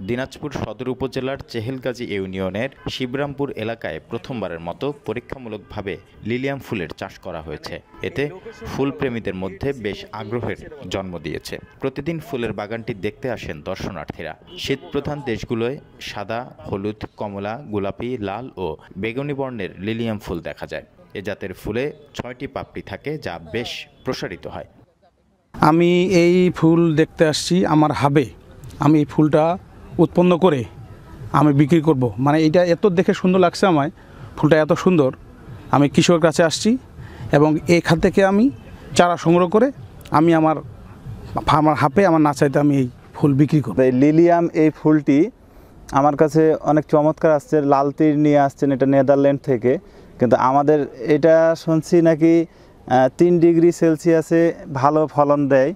দিনাজপুর সদর উপজেলার চেহেলগাজী ইউনিয়নের শিবরামপুর এলাকায় প্রথমবারের মতো পরীক্ষামূলকভাবে লিলিয়াম ফুলের চাষ করা হয়েছে। এতে ফুলপ্রেমীদের মধ্যে বেশ আগ্রহের জন্ম দিয়েছে। প্রতিদিন ফুলের বাগানটি দেখতে আসেন দর্শনার্থীরা। শীতপ্রধান দেশগুলোয় সাদা, হলুদ, কমলা, গোলাপি, লাল ও বেগুনি বর্ণের লিলিয়াম ফুল দেখা যায়। এ জাতের ফুলে ৬টি পাপড়ি থাকে, যা বেশ প্রসারিত হয়। আমি এই ফুল দেখতে আসছি আমার হাবে। আমি এই ফুলটা উৎপন্ন করে আমি বিক্রি করব। মানে এটা এত দেখে সুন্দর লাগছে, আমায় ফুলটা এত সুন্দর। আমি কৃষকের কাছে আসছি এবং এখান থেকে আমি চারা সংগ্রহ করে আমি আমার হাপে আমার নাচাইতে আমি এই ফুল বিক্রি করব। লিলিয়াম এই ফুলটি আমার কাছে অনেক চমৎকার আসছে। লাল তীর নিয়ে আসছেন, এটা নেদারল্যান্ড থেকে। কিন্তু আমাদের এটা শুনছি নাকি 3 ডিগ্রি সেলসিয়াসে ভালো ফলন দেয়।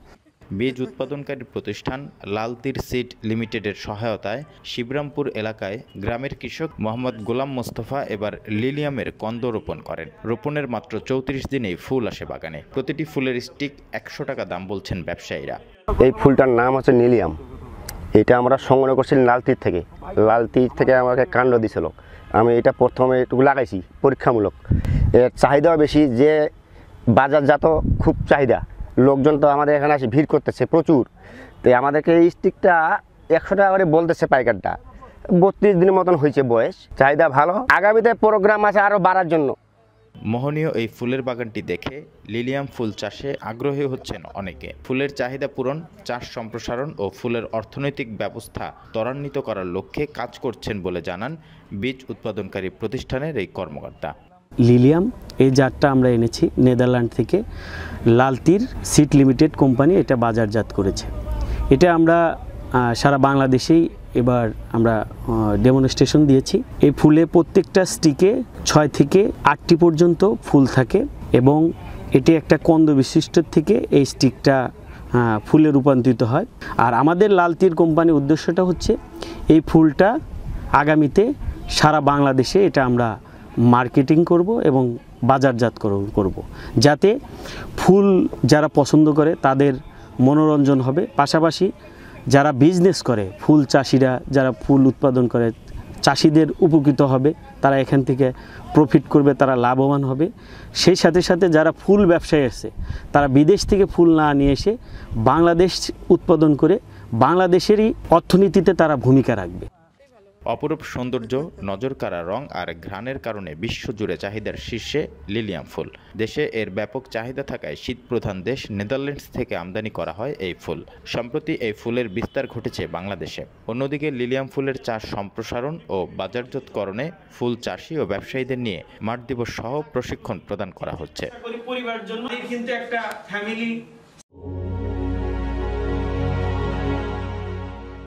বীজ উৎপাদনকারী প্রতিষ্ঠান লাল তীর সিড লিমিটেডের সহায়তায় শিবরামপুর এলাকায় গ্রামের কৃষক মোহাম্মদ গোলাম মোস্তফা এবার লিলিয়ামের কন্দ রোপণ করেন। রোপণের মাত্র 34 দিনেই ফুল আসে বাগানে। প্রতিটি ফুলের স্টিক 100 টাকা দাম বলছেন ব্যবসায়ীরা। এই ফুলটার নাম হচ্ছে নীলিয়াম। এটা আমরা সংগ্রহ করছি লাল তীর থেকে। লাল তীর থেকে আমাকে কাণ্ড দিছিল। আমি এটা প্রথমে একটু লাগাইছি পরীক্ষামূলক। এর চাহিদাও বেশি, যে বাজারজাত খুব চাহিদা। লোকজন তো আমাদের এখানে আসে ভিড় করতেছে প্রচুর। তো আমাদেরকে এই স্টিকটা 100 টাকা করে বলতেছে পাইকারটা। 32 দিনের মতন হয়েছে বয়স, চাহিদা ভালো। আগামীতে প্রোগ্রাম আছে আরও বাড়ার জন্য। মোহনীয় এই ফুলের বাগানটি দেখে লিলিয়াম ফুল চাষে আগ্রহী হচ্ছেন অনেকে। ফুলের চাহিদা পূরণ, চাষ সম্প্রসারণ ও ফুলের অর্থনৈতিক ব্যবস্থা ত্বরান্বিত করার লক্ষ্যে কাজ করছেন বলে জানান বীজ উৎপাদনকারী প্রতিষ্ঠানের এই কর্মকর্তা। লিলিয়াম এই জাতটা আমরা এনেছি নেদারল্যান্ড থেকে। লাল তীর সিড লিমিটেড কোম্পানি এটা বাজারজাত করেছে। এটা আমরা সারা বাংলাদেশেই এবার আমরা ডেমনস্ট্রেশন দিয়েছি। এই ফুলে প্রত্যেকটা স্টিকে 6 থেকে 8টি পর্যন্ত ফুল থাকে এবং এটি একটা কন্দ বিশিষ্ট থেকে এই স্টিকটা ফুলে রূপান্তরিত হয়। আর আমাদের লাল তীর কোম্পানির উদ্দেশ্যটা হচ্ছে এই ফুলটা আগামীতে সারা বাংলাদেশে এটা আমরা মার্কেটিং করব এবং বাজারজাত করব, যাতে ফুল যারা পছন্দ করে তাদের মনোরঞ্জন হবে। পাশাপাশি যারা বিজনেস করে, ফুল চাষিরা যারা ফুল উৎপাদন করে, চাষিদের উপকৃত হবে, তারা এখান থেকে প্রফিট করবে, তারা লাভবান হবে। সেই সাথে সাথে যারা ফুল ব্যবসায়ী আছে, তারা বিদেশ থেকে ফুল না নিয়ে এসে বাংলাদেশ উৎপাদন করে বাংলাদেশেরই অর্থনীতিতে তারা ভূমিকা রাখবে। অপরূপ সৌন্দর্য, নজরকাড়া রং আর ঘ্রাণের কারণে বিশ্বজুড়ে চাহিদার শীর্ষে লিলিয়াম ফুল। দেশে এর ব্যাপক চাহিদা থাকায় শীতপ্রধান দেশ নেদারল্যান্ডস থেকে আমদানি করা হয় এই ফুল। সম্প্রতি এই ফুলের বিস্তার ঘটেছে বাংলাদেশে। অন্যদিকে লিলিয়াম ফুলের চাষ সম্প্রসারণ ও বাজারজাতকরণে ফুল চাষি ও ব্যবসায়ীদের নিয়ে মাঠ দিবস সহ প্রশিক্ষণ প্রদান করা হচ্ছে। পরিবারের জন্য কিন্তু একটা ফ্যামিলি